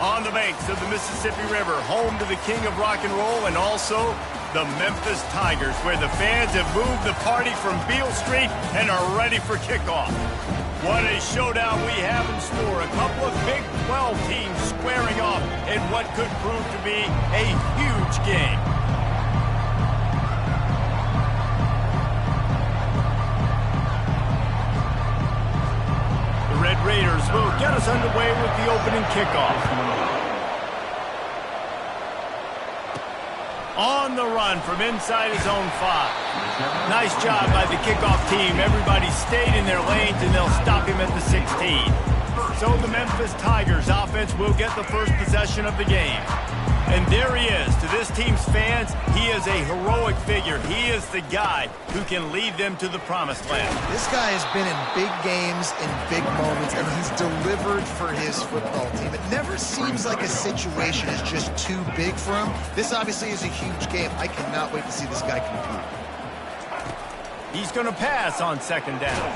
On the banks of the Mississippi River, home to the king of rock and roll and also the Memphis Tigers, where the fans have moved the party from Beale Street and are ready for kickoff. What a showdown we have in store. A couple of Big 12 teams squaring off in what could prove to be a huge game. The Red Raiders will get us underway with the opening kickoff. On the run from inside his own 5. Nice job by the kickoff team. Everybody stayed in their lanes, and they'll stop him at the 16. So the Memphis Tigers offense will get the first possession of the game. And there he is. To this team's fans, he is a heroic figure. He is the guy who can lead them to the promised land. This guy has been in big games, in big moments, and he's delivered for his football team. It never seems like a situation is just too big for him. This obviously is a huge game. I cannot wait to see this guy compete. He's going to pass on second down.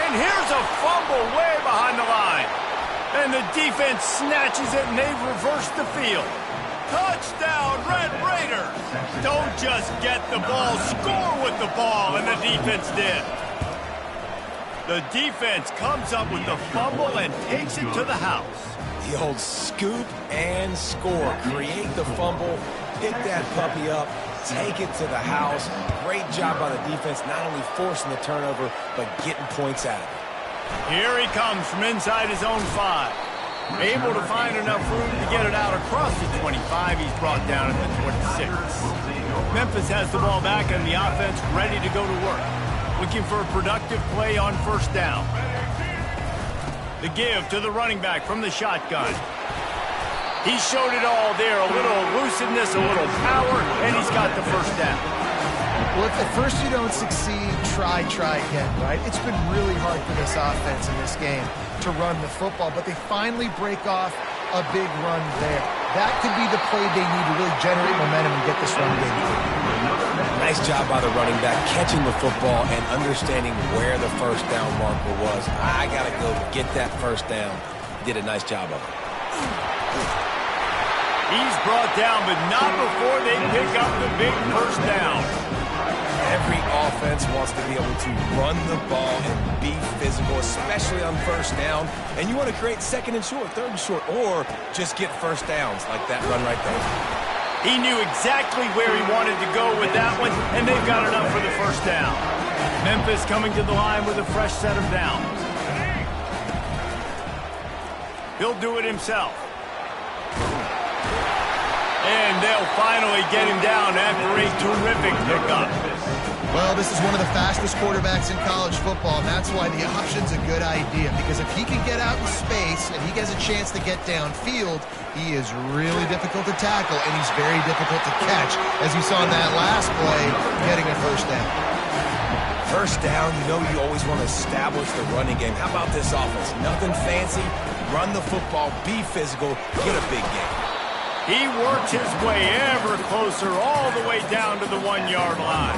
And here's a fumble way behind the line. And the defense snatches it, and they've reversed the field. Touchdown, Red Raiders! Don't just get the ball, score with the ball, and the defense did. The defense comes up with the fumble and takes it to the house. The old scoop and score. Create the fumble, pick that puppy up, take it to the house. Great job by the defense, not only forcing the turnover, but getting points out of it. Here he comes from inside his own 5. Able to find enough room to get it out across the 25. He's brought down at the 26. Memphis has the ball back and the offense ready to go to work. Looking for a productive play on first down. The give to the running back from the shotgun. He showed it all there. A little elusiveness, a little power, and he's got the first down. Well, if at first you don't succeed, try again, right? It's been really hard for this offense in this game to run the football, but they finally break off a big run there. That could be the play they need to really generate momentum and get this run game going. Nice job by the running back, catching the football and understanding where the first down marker was. I got to go get that first down. Did a nice job of it. He's brought down, but not before they pick up the big first down. Every offense wants to be able to run the ball and be physical, especially on first down. And you want to create second and short, third and short, or just get first downs like that run right there. He knew exactly where he wanted to go with that one, and they've got enough for the first down. Memphis coming to the line with a fresh set of downs. He'll do it himself. And they'll finally get him down after a terrific pickup. Well, this is one of the fastest quarterbacks in college football, and that's why the option's a good idea, because if he can get out in space and he gets a chance to get downfield, he is really difficult to tackle, and he's very difficult to catch, as you saw in that last play, getting a first down. First down, you know you always want to establish the running game. How about this offense? Nothing fancy. Run the football, be physical, get a big game. He works his way ever closer all the way down to the 1-yard line.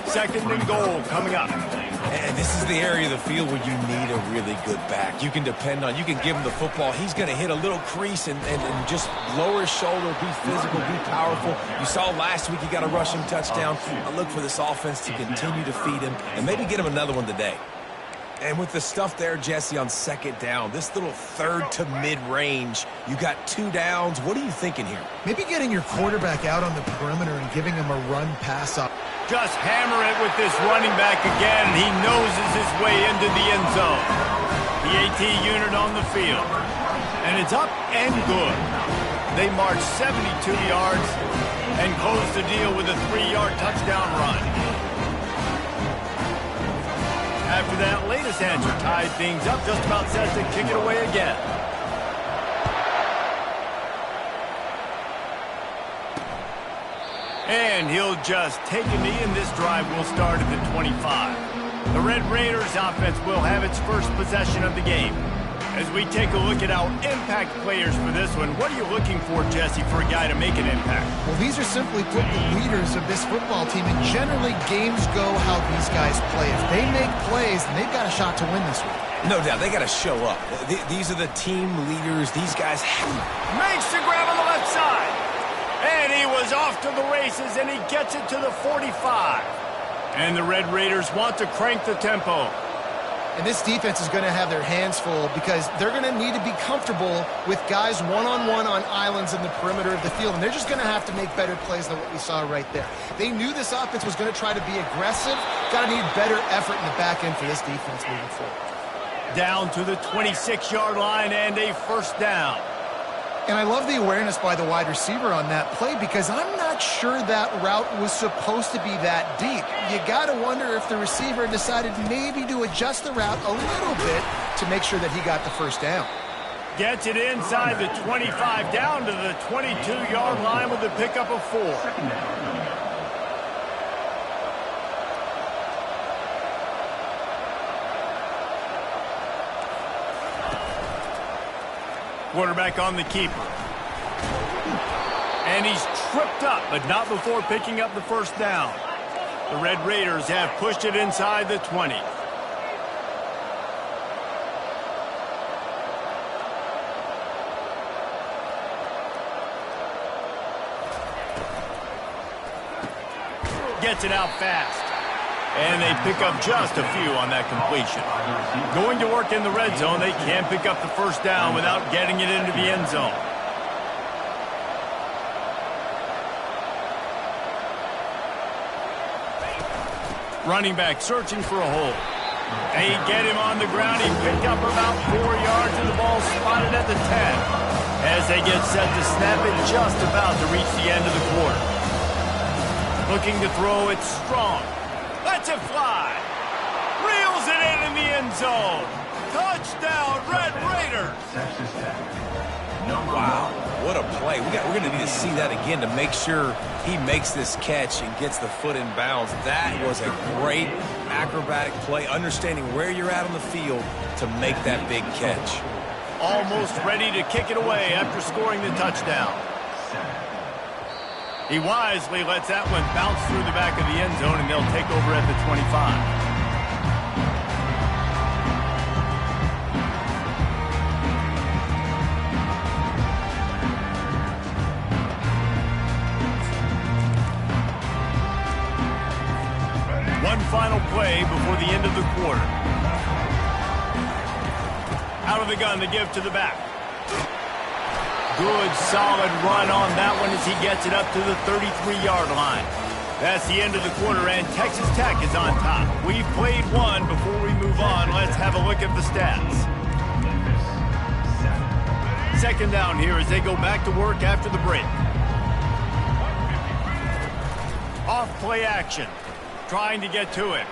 Second and goal coming up. And this is the area of the field where you need a really good back. You can depend on, you can give him the football. He's going to hit a little crease and just lower his shoulder, be physical, be powerful. You saw last week he got a rushing touchdown. I look for this offense to continue to feed him and maybe get him another one today. And with the stuff there, Jesse, on second down, this little third to mid-range, you got 2 downs. What are you thinking here? Maybe getting your quarterback out on the perimeter and giving him a run-pass up. Just hammer it with this running back again. He noses his way into the end zone. The AT unit on the field. And it's up and good. They march 72 yards and close the deal with a 3-yard touchdown run. After that latest answer tied things up, just about set to kick it away again. And he'll just take a knee, and this drive will start at the 25. The Red Raiders offense will have its first possession of the game. As we take a look at our impact players for this one, what are you looking for, Jesse, for a guy to make an impact? Well, these are simply put the leaders of this football team, and generally games go how these guys play. If they make plays, then they've got a shot to win this one. No doubt, they got to show up. These are the team leaders. These guys makes the grab on the left side. And he was off to the races, and he gets it to the 45. And the Red Raiders want to crank the tempo. And this defense is going to have their hands full because they're going to need to be comfortable with guys one-on-one on islands in the perimeter of the field. And they're just going to have to make better plays than what we saw right there. They knew this offense was going to try to be aggressive. Got to need better effort in the back end for this defense moving forward. Down to the 26-yard line and a first down. And I love the awareness by the wide receiver on that play because I'm not sure that route was supposed to be that deep. You got to wonder if the receiver decided maybe to adjust the route a little bit to make sure that he got the first down. Gets it inside the 25, down to the 22-yard line with a pickup of 4. Quarterback on the keeper. And he's tripped up, but not before picking up the first down. The Red Raiders have pushed it inside the 20. Gets it out fast. And they pick up just a few on that completion. Going to work in the red zone, they can't pick up the first down without getting it into the end zone. Running back searching for a hole. They get him on the ground. He picked up about 4 yards and the ball spotted at the 10. As they get set to snap it, just about to reach the end of the quarter. Looking to throw it strong. Lets it fly. Reels it in the end zone. Touchdown, Red Raiders. Wow, what a play. We're going to need to see that again to make sure he makes this catch and gets the foot in bounds. That was a great acrobatic play, understanding where you're at on the field to make that big catch. Almost ready to kick it away after scoring the touchdown. He wisely lets that one bounce through the back of the end zone, and they'll take over at the 25. One final play before the end of the quarter. Out of the gun, the give to the back. Good, solid run on that one as he gets it up to the 33-yard line. That's the end of the quarter, and Texas Tech is on top. We've played one. Before we move on, let's have a look at the stats. Second down here as they go back to work after the break. Off play action. Trying to get to it.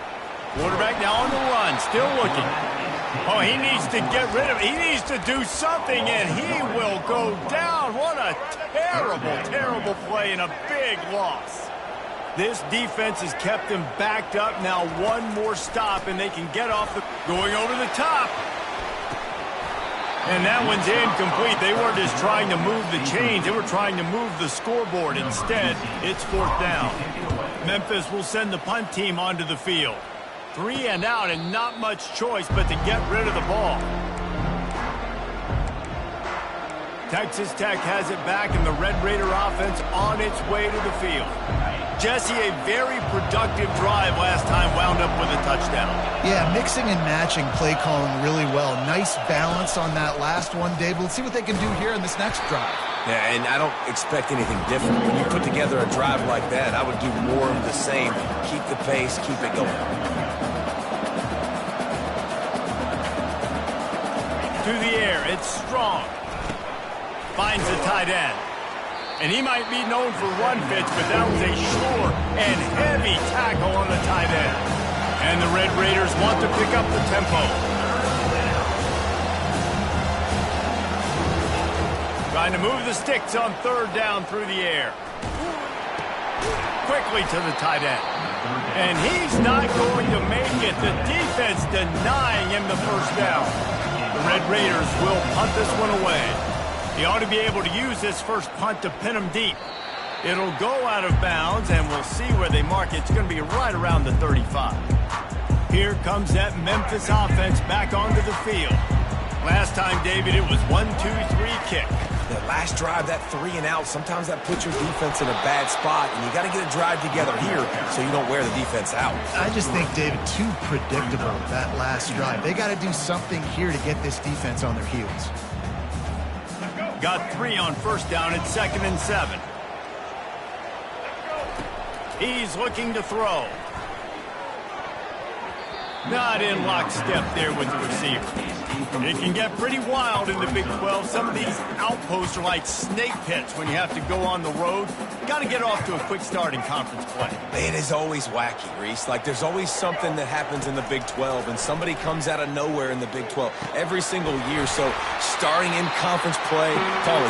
Quarterback now on the run, still looking. Oh, he needs to get rid of it. He needs to do something, and he will go down. What a terrible, terrible play and a big loss. This defense has kept them backed up. Now one more stop, and they can get off the... Going over the top. And that one's incomplete. They weren't just trying to move the chains. They were trying to move the scoreboard. Instead, it's fourth down. Memphis will send the punt team onto the field. 3 and out, and not much choice but to get rid of the ball. Texas Tech has it back, and the Red Raider offense on its way to the field. Jesse, a very productive drive last time wound up with a touchdown. Yeah, mixing and matching play calling really well. Nice balance on that last one, Dave. Let's see what they can do here in this next drive. Yeah, and I don't expect anything different. When you put together a drive like that, I would do more of the same. Keep the pace, keep it going. To the air, it's strong. Finds the tight end. And he might be known for run fits, but that was a sure and heavy tackle on the tight end. And the Red Raiders want to pick up the tempo. Trying to move the sticks on third down through the air. Quickly to the tight end. And he's not going to make it. The defense denying him the first down. The Red Raiders will punt this one away. He ought to be able to use this first punt to pin him deep. It'll go out of bounds, and we'll see where they mark it. It's going to be right around the 35. Here comes that Memphis offense back onto the field. Last time, David, it was 1-2-3 kick. That last drive, that 3 and out, sometimes that puts your defense in a bad spot, and you got to get a drive together here so you don't wear the defense out. I just think, David, too predictable, that last drive. They got to do something here to get this defense on their heels. Got 3 on first down at 2nd and 7. He's looking to throw. Not in lockstep there with the receiver. It can get pretty wild in the Big 12. Some of these outposts are like snake pits when you have to go on the road. Got to get off to a quick start in conference play. It is always wacky, Reese. Like, there's always something that happens in the Big 12, and somebody comes out of nowhere in the Big 12 every single year. So starting in conference play,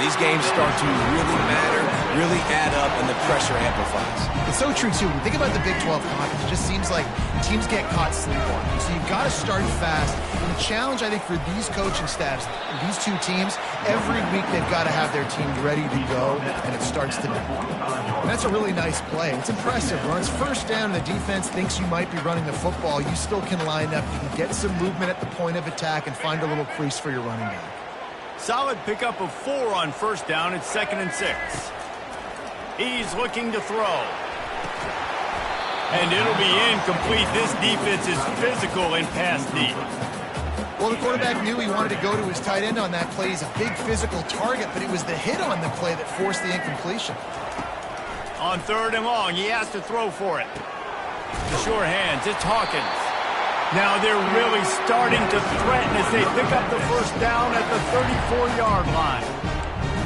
these games start to really matter, really add up, and the pressure amplifies. It's so true, too. When you think about the Big 12 conference, it just seems like teams get caught sleepwalking. So you've got to start fast. And the challenge, I think, for these coaching staffs, these two teams, every week they've got to have their team ready to go, and it starts today. And that's a really nice play. It's impressive. When it's first down, the defense thinks you might be running the football. You still can line up. You can get some movement at the point of attack and find a little crease for your running back. Solid pickup of 4 on first down at 2nd and 6. He's looking to throw. And it'll be incomplete. This defense is physical in pass deep. Well, the quarterback knew he wanted to go to his tight end on that play. He's a big physical target, but it was the hit on the play that forced the incompletion. On 3rd and long, he has to throw for it. Sure hands, it's Hawkins. Now they're really starting to threaten as they pick up the first down at the 34-yard line.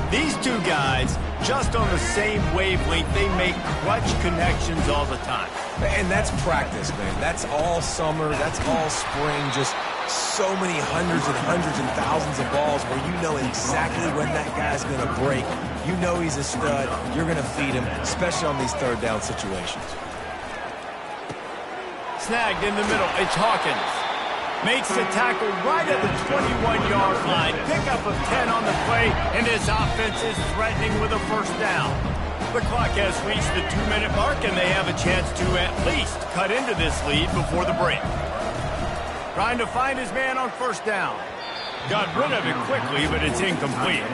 These two guys, just on the same wavelength, they make clutch connections all the time. And that's practice, man. That's all summer. That's all spring. Just so many hundreds and thousands of balls where you know exactly when that guy's going to break. You know he's a stud. You're going to feed him, especially on these 3rd down situations. Snagged in the middle. It's Hawkins. Makes the tackle right at the 21-yard line. Pickup of 10 on the play, and this offense is threatening with a first down. The clock has reached the 2-minute mark, and they have a chance to at least cut into this lead before the break. Trying to find his man on first down. Got rid of it quickly, but it's incomplete.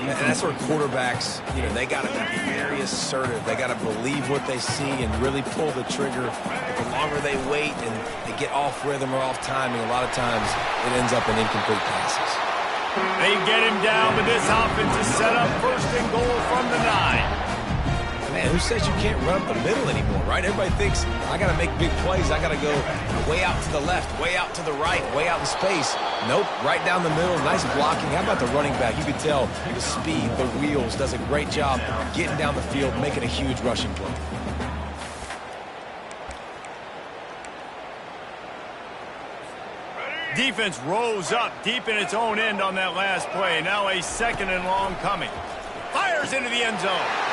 And that's where quarterbacks, they got to be very assertive. They got to believe what they see and really pull the trigger. But the longer they wait and they get off rhythm or off timing, a lot of times it ends up in incomplete passes. They get him down, but this offense is set up 1st and goal from the 9. Man, who says you can't run up the middle anymore, right? Everybody thinks, I got to make big plays. I got to go way out to the left, way out to the right, way out in space. Nope, right down the middle. Nice blocking. How about the running back? You can tell the speed, the wheels, does a great job getting down the field, making a huge rushing play. Defense rose up deep in its own end on that last play. Now a 2nd and long coming. Fires into the end zone.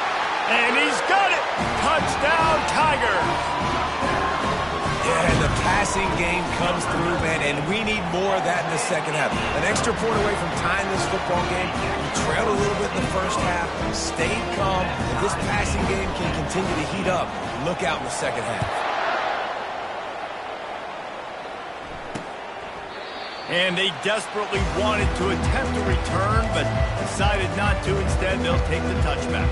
And he's got it! Touchdown, Tigers! Yeah, and the passing game comes through, man, and we need more of that in the second half. An extra point away from tying this football game. You trailed a little bit in the first half, stayed calm. If this passing game can continue to heat up, look out in the second half. And they desperately wanted to attempt a return, but decided not to. Instead, they'll take the touchback.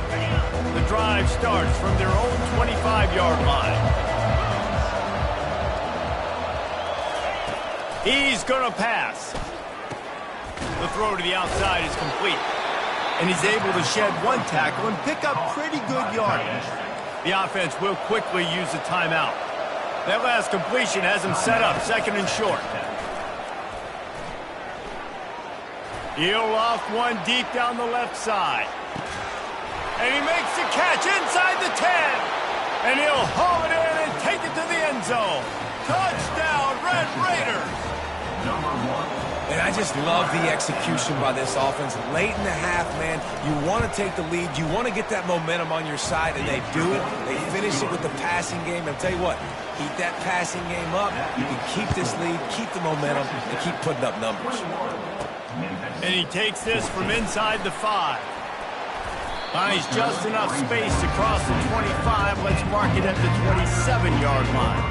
The drive starts from their own 25-yard line. He's going to pass. The throw to the outside is complete. And he's able to shed 1 tackle and pick up pretty good yardage. The offense will quickly use a timeout. That last completion has him set up 2nd and short. He'll loft one deep down the left side. And he makes the catch inside the 10. And he'll haul it in and take it to the end zone. Touchdown, Red Raiders. And I just love the execution by this offense. Late in the half, man, you want to take the lead. You want to get that momentum on your side, and they do it. They finish it with the passing game. I'll tell you what, keep that passing game up. You can keep this lead, keep the momentum, and keep putting up numbers. And he takes this from inside the 5. Finds just enough space to cross the 25. Let's mark it at the 27-yard line.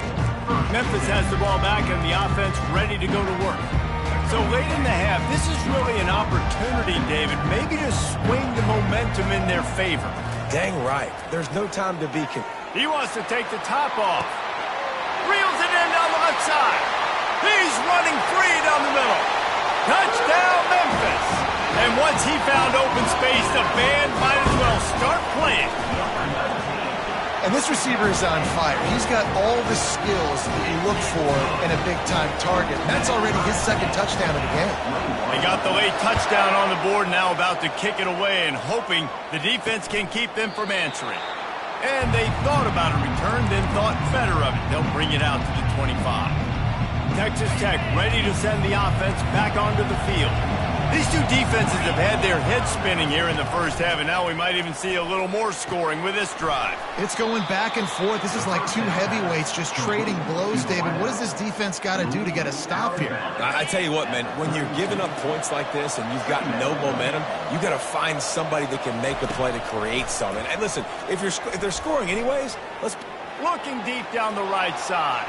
Memphis has the ball back and the offense ready to go to work. So late in the half, this is really an opportunity, David, maybe to swing the momentum in their favor. Dang right. There's no time to be... He wants to take the top off. Reels it in down the left side. He's running free down the middle. Touchdown, Memphis. And once he found open space, the band might as well start playing. And this receiver is on fire. He's got all the skills that you look for in a big-time target. That's already his second touchdown of the game. They got the late touchdown on the board, now about to kick it away and hoping the defense can keep them from answering. And they thought about a return, then thought better of it. They'll bring it out to the 25. Texas Tech ready to send the offense back onto the field. These two defenses have had their heads spinning here in the first half, and now we might even see a little more scoring with this drive. It's going back and forth. This is like two heavyweights just trading blows, David. What does this defense got to do to get a stop here? I tell you what, man, when you're giving up points like this and you've got no momentum, you got to find somebody that can make a play to create something. And listen, if they're scoring anyways, let's... Looking deep down the right side.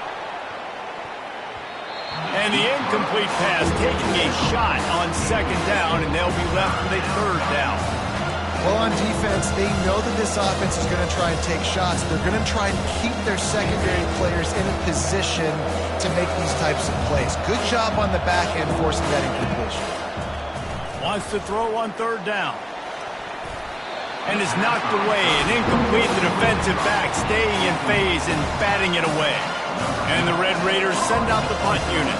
And the incomplete pass taking a shot on second down, and they'll be left with a third down. Well, on defense, they know that this offense is going to try and take shots. They're going to try and keep their secondary players in a position to make these types of plays. Good job on the back end forcing that incompletion. Wants to throw on third down. And is knocked away and incomplete. The defensive back staying in phase and batting it away. And the Red Raiders send out the punt unit.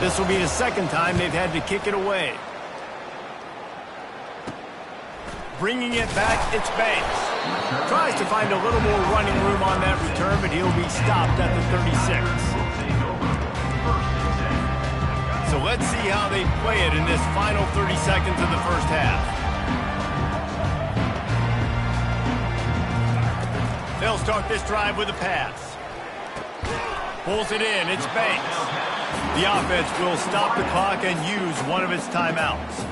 This will be the second time they've had to kick it away. Bringing it back, it's Banks. Tries to find a little more running room on that return, but he'll be stopped at the 36. So let's see how they play it in this final 30 seconds of the first half. They'll start this drive with a pass. Pulls it in. It's Banks. The offense will stop the clock and use one of its timeouts.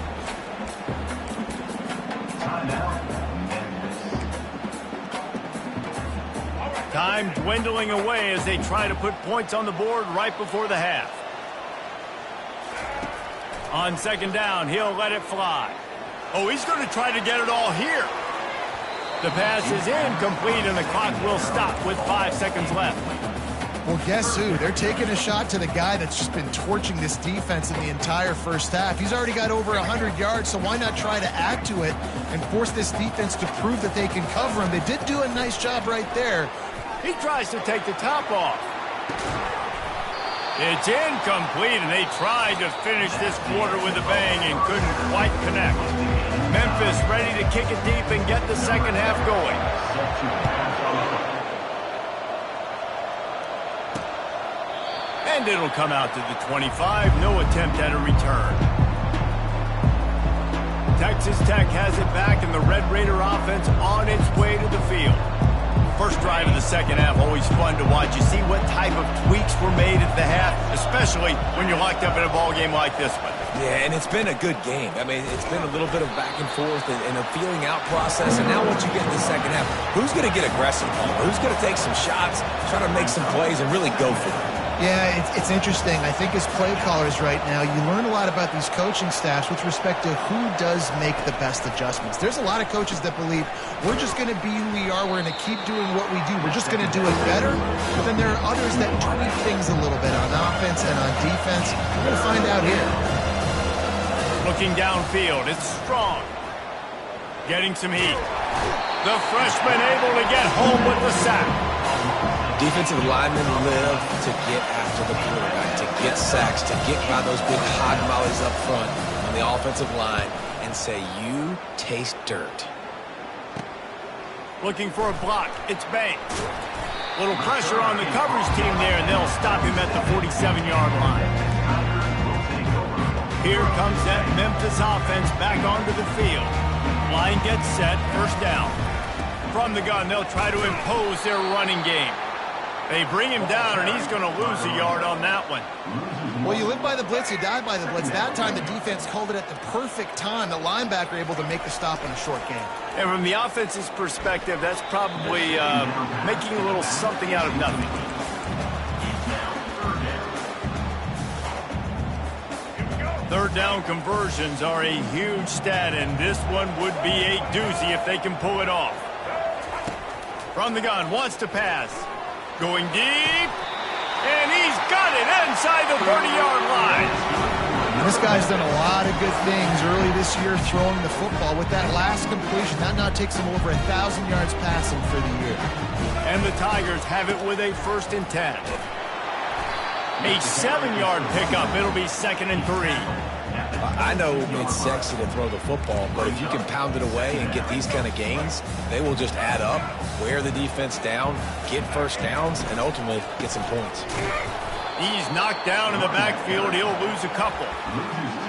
Time dwindling away as they try to put points on the board right before the half. On second down, he'll let it fly. Oh, he's going to try to get it all here. The pass is incomplete, and the clock will stop with 5 seconds left. Well, guess who? They're taking a shot to the guy that's just been torching this defense in the entire first half. He's already got over 100 yards, so why not try to add to it and force this defense to prove that they can cover him? They did do a nice job right there. He tries to take the top off. It's incomplete, and they tried to finish this quarter with a bang and couldn't quite connect. Memphis ready to kick it deep and get the second half going. And it'll come out to the 25. No attempt at a return. Texas Tech has it back, and the Red Raider offense on its way to the field. First drive of the second half, always fun to watch. You see what type of tweaks were made at the half, especially when you're locked up in a ball game like this one. Yeah, and it's been a good game. I mean, it's been a little bit of back and forth and a feeling out process. And now once you get in the second half, who's going to get aggressive? Who's going to take some shots, try to make some plays, and really go for it? Yeah, it's interesting. I think as play callers right now, you learn a lot about these coaching staffs with respect to who does make the best adjustments. There's a lot of coaches that believe we're just going to be who we are. We're going to keep doing what we do. We're just going to do it better. But then there are others that tweak things a little bit on offense and on defense. We're going to find out here. Looking downfield, it's Strong. Getting some heat. The freshman able to get home with the sack. Defensive linemen live to get after the quarterback, to get sacks, to get by those big hog mollies up front on the offensive line and say, you taste dirt. Looking for a block. It's Banks. Little pressure on the coverage team there, and they'll stop him at the 47-yard line. Here comes that Memphis offense back onto the field. Line gets set, first down. From the gun, they'll try to impose their running game. They bring him down, and he's going to lose a yard on that one. Well, you live by the blitz, you die by the blitz. That time, the defense called it at the perfect time. The linebacker able to make the stop in a short game. And from the offense's perspective, that's probably making a little something out of nothing. Third down conversions are a huge stat, and this one would be a doozy if they can pull it off. From the gun, wants to pass. Going deep, and he's got it inside the 30-yard line. This guy's done a lot of good things early this year throwing the football. With that last completion, that now takes him over 1,000 yards passing for the year. And the Tigers have it with a 1st and 10. A 7-yard pickup. It'll be 2nd and 3. I know it's sexy to throw the football, but if you can pound it away and get these kind of gains, they will just add up, wear the defense down, get first downs, and ultimately get some points. He's knocked down in the backfield. He'll lose a couple.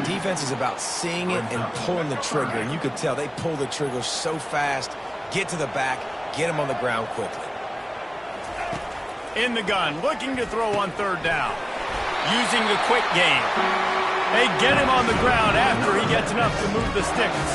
Defense is about seeing it and pulling the trigger, and you could tell they pull the trigger so fast, get to the back, get him on the ground quickly. In the gun, looking to throw on 3rd down. Using the quick game. They get him on the ground after he gets enough to move the sticks.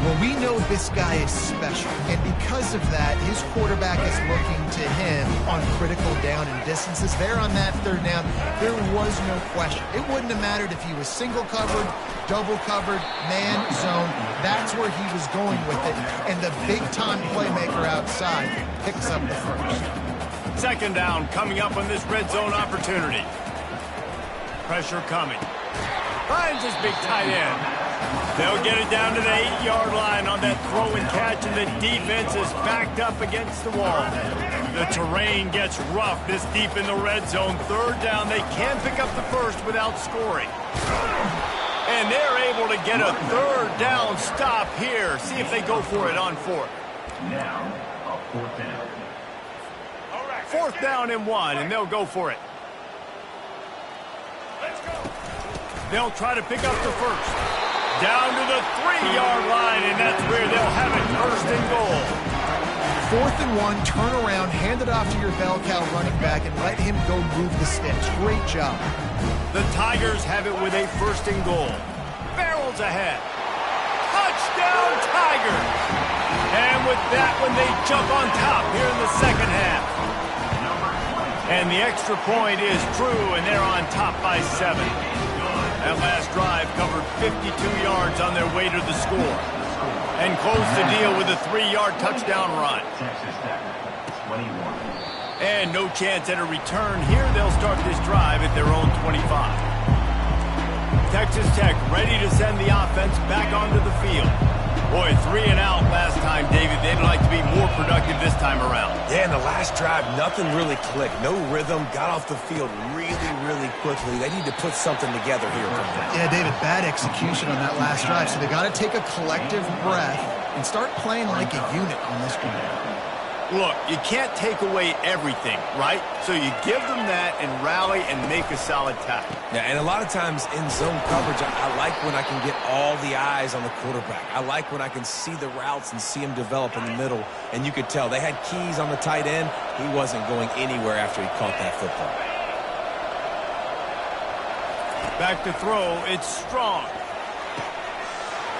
Well, we know this guy is special, and because of that, his quarterback is looking to him on critical down and distances. There on that 3rd down, there was no question. It wouldn't have mattered if he was single covered, double covered, man, zone. That's where he was going with it, and the big-time playmaker outside picks up the 1st. 2nd down coming up on this red zone opportunity. Pressure coming. Finds his big tight end. They'll get it down to the 8-yard line on that throw and catch, and the defense is backed up against the wall. The terrain gets rough this deep in the red zone. 3rd down, they can pick up the 1st without scoring. And they're able to get a 3rd down stop here. See if they go for it on 4th. Now, a 4th down. 4th down and 1, and they'll go for it. They'll try to pick up the 1st. Down to the 3-yard line, and that's where they'll have it 1st and goal. 4th and 1, turn around, hand it off to your bell cow running back, and let him go move the sticks. Great job. The Tigers have it with a 1st and goal. Barrels ahead. Touchdown, Tigers! And with that one, they jump on top here in the 2nd half. And the extra point is true, and they're on top by 7. That last drive covered 52 yards on their way to the score. And closed the deal with a 3-yard touchdown run. And no chance at a return here. They'll start this drive at their own 25. Texas Tech ready to send the offense back onto the field. Boy, 3 and out last time, David. They'd like to be more productive this time around. Yeah, in the last drive, nothing really clicked. No rhythm, got off the field really quickly. They need to put something together here. Yeah, David, bad execution on that last drive. So they got to take a collective breath and start playing like a unit on this one. Look, you can't take away everything, right? So you give them that and rally and make a solid tackle. Yeah, and a lot of times in zone coverage, I like when I can get all the eyes on the quarterback. I like when I can see the routes and see him develop in the middle. And you could tell they had keys on the tight end. He wasn't going anywhere after he caught that football. Back to throw, it's Strong.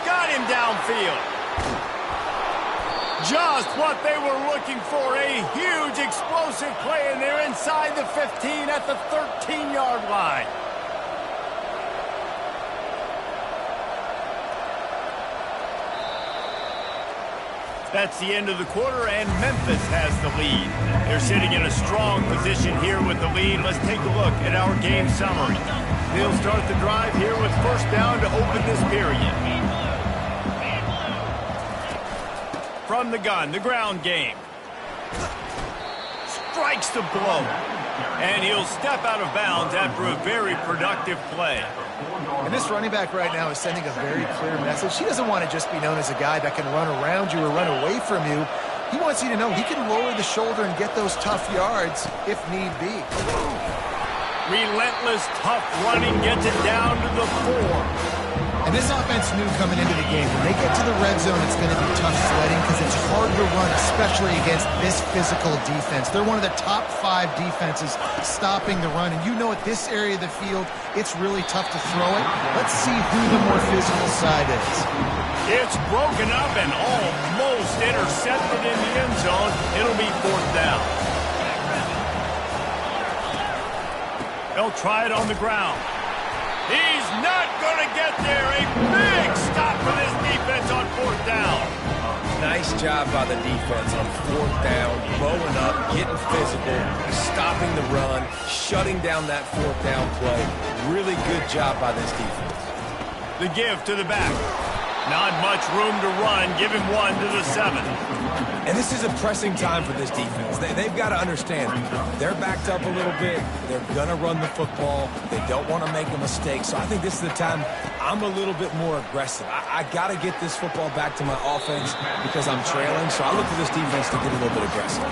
Got him downfield. Just what they were looking for, a huge explosive play, and they're inside the 15 at the 13-yard line. That's the end of the quarter, and Memphis has the lead. They're sitting in a strong position here with the lead. Let's take a look at our game summary. They'll start the drive here with 1st down to open this period. From the gun, the ground game. Strikes the blow. And he'll step out of bounds after a very productive play. And this running back right now is sending a very clear message. He doesn't want to just be known as a guy that can run around you or run away from you. He wants you to know he can lower the shoulder and get those tough yards if need be. Relentless, tough running gets it down to the 4. And this offense knew coming into the game, when they get to the red zone, it's going to be tough sledding because it's hard to run, especially against this physical defense. They're one of the top 5 defenses stopping the run. And you know at this area of the field, it's really tough to throw it. Let's see who the more physical side is. It's broken up and almost intercepted in the end zone. It'll be 4th down. They'll try it on the ground. He's not going to get there. A big stop for this defense on 4th down. Nice job by the defense on 4th down, blowing up, getting physical, stopping the run, shutting down that 4th down play. Really good job by this defense. The give to the back. Not much room to run. Give him 1 to the 7. And this is a pressing time for this defense. They've got to understand, they're backed up a little bit. They're going to run the football. They don't want to make a mistake. So I think this is the time I'm a little bit more aggressive. I got to get this football back to my offense because I'm trailing. So I look for this defense to get a little bit aggressive.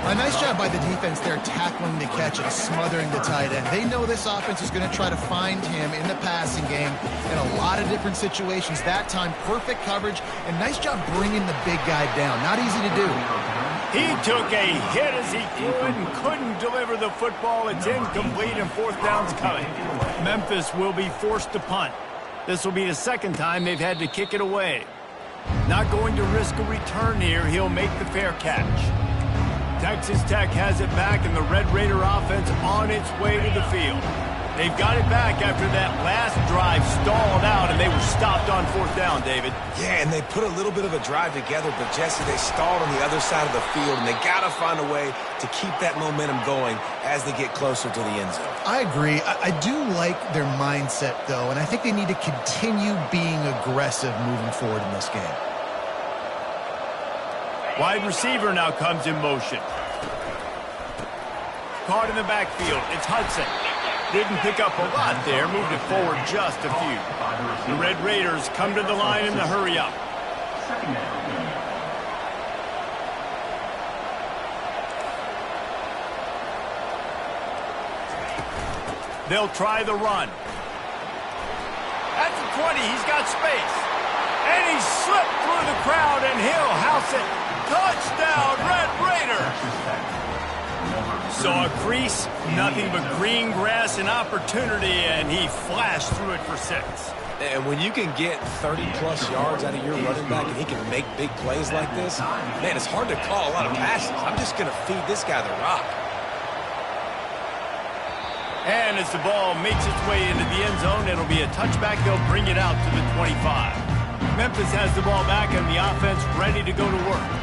A nice job by the defense there tackling the catch and smothering the tight end. They know this offense is going to try to find him in the passing game in a lot of different situations. That time, perfect coverage, and nice job bringing the big guy down. Not easy to do. He took a hit as he couldn't deliver the football. It's incomplete, and 4th down's coming. Memphis will be forced to punt. This will be the 2nd time they've had to kick it away. Not going to risk a return here. He'll make the fair catch. Texas Tech has it back, and the Red Raider offense on its way to the field. They've got it back after that last drive stalled out, and they were stopped on 4th down, David. Yeah, and they put a little bit of a drive together, but, Jesse, they stalled on the other side of the field, and they got to find a way to keep that momentum going as they get closer to the end zone. I agree. I do like their mindset, though, and I think they need to continue being aggressive moving forward in this game. Wide receiver now comes in motion. Caught in the backfield. It's Hudson. Didn't pick up a lot there. Moved it forward just a few. The Red Raiders come to the line in the hurry-up. They'll try the run. At the 20, he's got space. And he slipped through the crowd, and he'll house it. Touchdown, Red Raiders! Saw a crease, nothing but green grass and opportunity, and he flashed through it for 6. And when you can get 30-plus yards out of your running back and he can make big plays like this, man, it's hard to call a lot of passes. I'm just going to feed this guy the rock. And as the ball makes its way into the end zone, it'll be a touchback. They'll bring it out to the 25. Memphis has the ball back and the offense ready to go to work.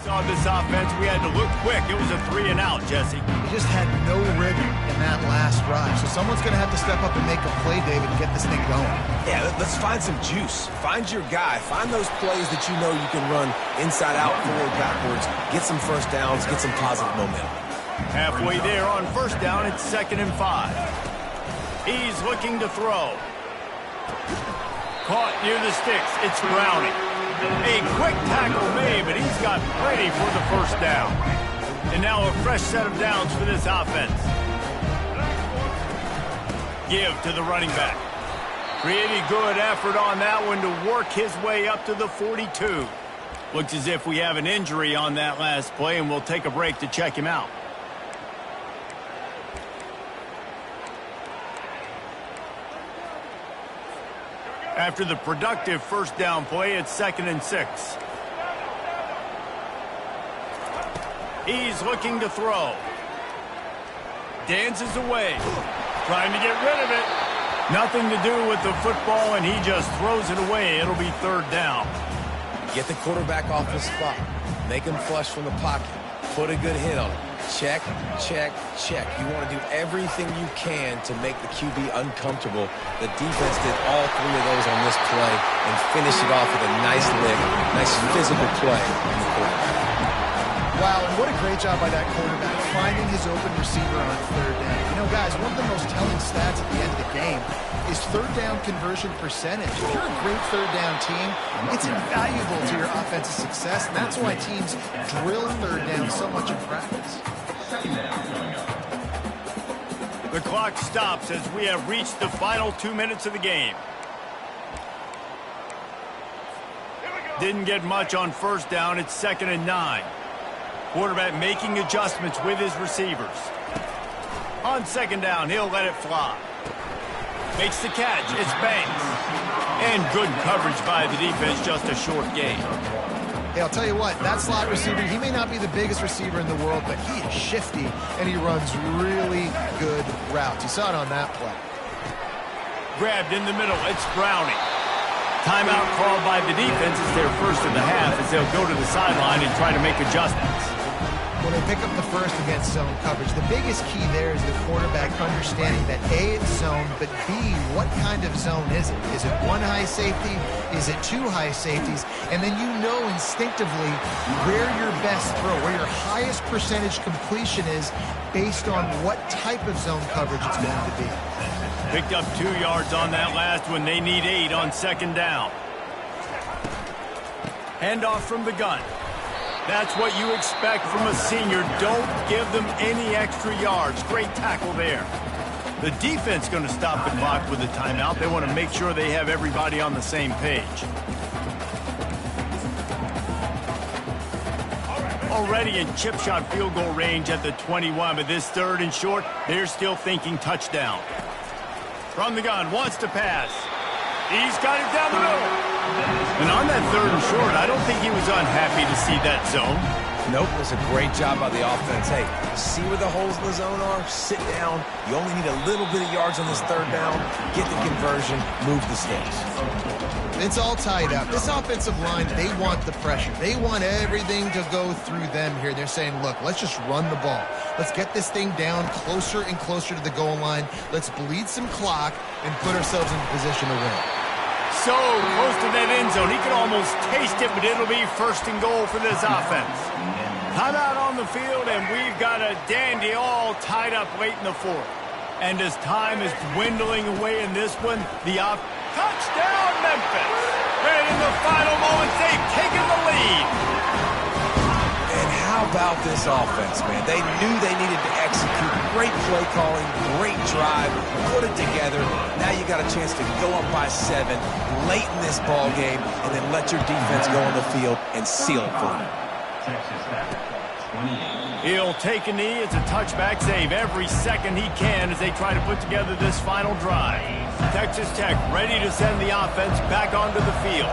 Saw this offense, we had to look quick. It was a 3-and-out, Jesse. He just had no rhythm in that last drive. So someone's going to have to step up and make a play, David, and get this thing going. Yeah, let's find some juice. Find your guy. Find those plays that you know you can run inside out, forward, backwards. Get some first downs. Get some positive momentum. Halfway there on 1st down, it's 2nd and 5. He's looking to throw. Caught near the sticks. It's Browning. A quick tackle made, but he's got plenty for the 1st down. And now a fresh set of downs for this offense. Give to the running back. Pretty good effort on that one to work his way up to the 42. Looks as if we have an injury on that last play, and we'll take a break to check him out. After the productive 1st down play, it's 2nd and 6. He's looking to throw. Dances away. Trying to get rid of it. Nothing to do with the football, and he just throws it away. It'll be 3rd down. Get the quarterback off his spot. Make him flush from the pocket. Put a good hit on him. Check, check, check. You want to do everything you can to make the QB uncomfortable. The defense did all 3 of those on this play and finished it off with a nice lick, nice physical play on the quarterback. Wow, and what a great job by that quarterback, finding his open receiver on 3rd down. You know, guys, one of the most telling stats at the end of the game is 3rd down conversion percentage. If you're a great 3rd down team, it's invaluable to your offensive success, and that's why teams drill 3rd down so much in practice. The clock stops as we have reached the final 2 minutes of the game. Didn't get much on first down. It's 2nd and 9. Quarterback making adjustments with his receivers. On 2nd down, he'll let it fly. Makes the catch. It's Banks. And good coverage by the defense, just a short gain. Hey, I'll tell you what, that slot receiver, he may not be the biggest receiver in the world, but he is shifty, and he runs really good routes. You saw it on that play. Grabbed in the middle. It's Browning. Timeout called by the defense. It's their first of the half as they'll go to the sideline and try to make adjustments. When they pick up the first against zone coverage, the biggest key there is the quarterback understanding that A, it's zone, but B, what kind of zone is it? Is it one high safety? Is it two high safeties? And then you know instinctively where your best throw, where your highest percentage completion is based on what type of zone coverage it's going to be. Picked up 2 yards on that last one. They need 8 on 2nd down. Handoff from the gun. That's what you expect from a senior. Don't give them any extra yards. Great tackle there. The defense going to stop the clock with a timeout. They want to make sure they have everybody on the same page. Already in chip shot field goal range at the 21, but this 3rd and short, they're still thinking touchdown. From the gun, wants to pass. He's got it down the middle. And on that 3rd and short, I don't think he was unhappy to see that zone. Nope, it was a great job by the offense. Hey, see where the holes in the zone are? Sit down. You only need a little bit of yards on this 3rd down. Get the conversion, move the sticks. It's all tied up. This offensive line, they want the pressure. They want everything to go through them here. They're saying, look, let's just run the ball. Let's get this thing down closer and closer to the goal line. Let's bleed some clock and put ourselves in position to win. So close to that end zone. He could almost taste it, but it'll be 1st and goal for this offense. Timeout on the field, and we've got a dandy all tied up late in the 4th. And as time is dwindling away in this one, touchdown Memphis! And in the final moments, they've taken the lead. And how about this offense, man? They knew they needed to execute. Great play calling, great drive, put it together. Now you got a chance to go up by 7 late in this ball game and then let your defense go on the field and seal it for you. He'll take a knee. It's a touchback save every second he can as they try to put together this final drive. Texas Tech ready to send the offense back onto the field.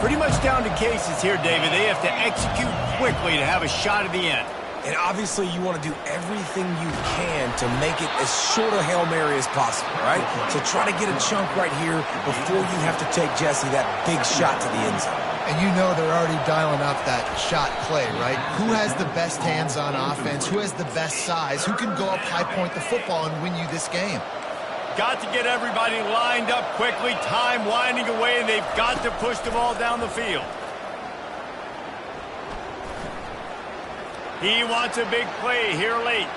Pretty much down to cases here, David. They have to execute quickly to have a shot at the end. And obviously you want to do everything you can to make it as short a Hail Mary as possible, right? So try to get a chunk right here before you have to take Jesse that big shot to the end zone. And you know they're already dialing up that shot play, right? Who has the best hands on offense? Who has the best size? Who can go up high point the football and win you this game? Got to get everybody lined up quickly. Time winding away, and they've got to push the ball down the field. He wants a big play here late.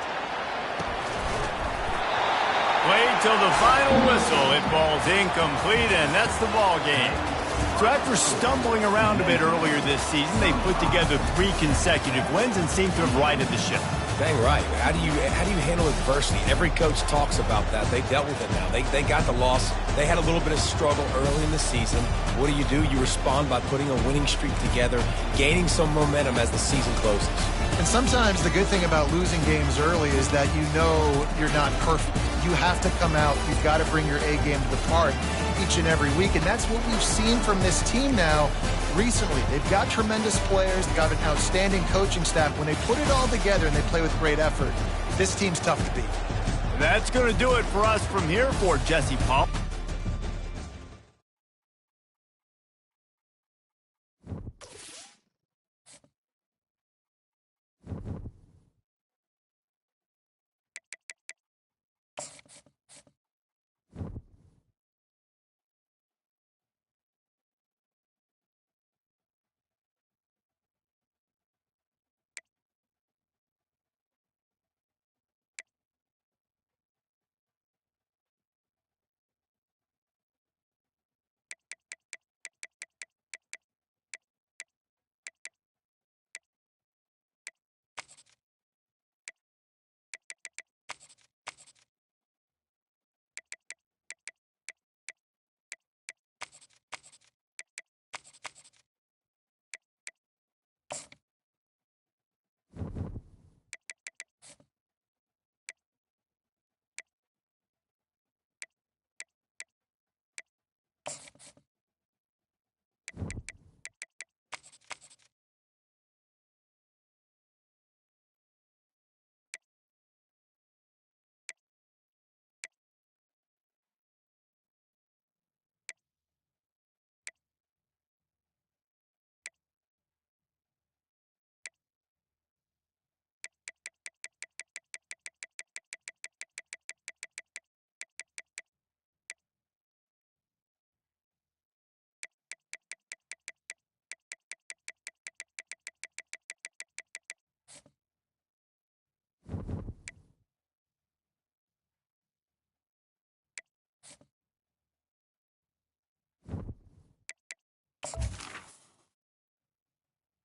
Play till the final whistle. It falls incomplete, and that's the ball game. So after stumbling around a bit earlier this season, they put together 3 consecutive wins and seem to have righted the ship. Dang right. How do you handle adversity? Every coach talks about that. They dealt with it now. They got the loss. They had a little bit of struggle early in the season. What do? You respond by putting a winning streak together, gaining some momentum as the season closes. And sometimes the good thing about losing games early is that you know you're not perfect. You have to come out. You've got to bring your A game to the park each and every week. And that's what we've seen from this team now recently. They've got tremendous players. They've got an outstanding coaching staff. When they put it all together and they play with great effort, this team's tough to beat. That's going to do it for us from here for Jesse Paul.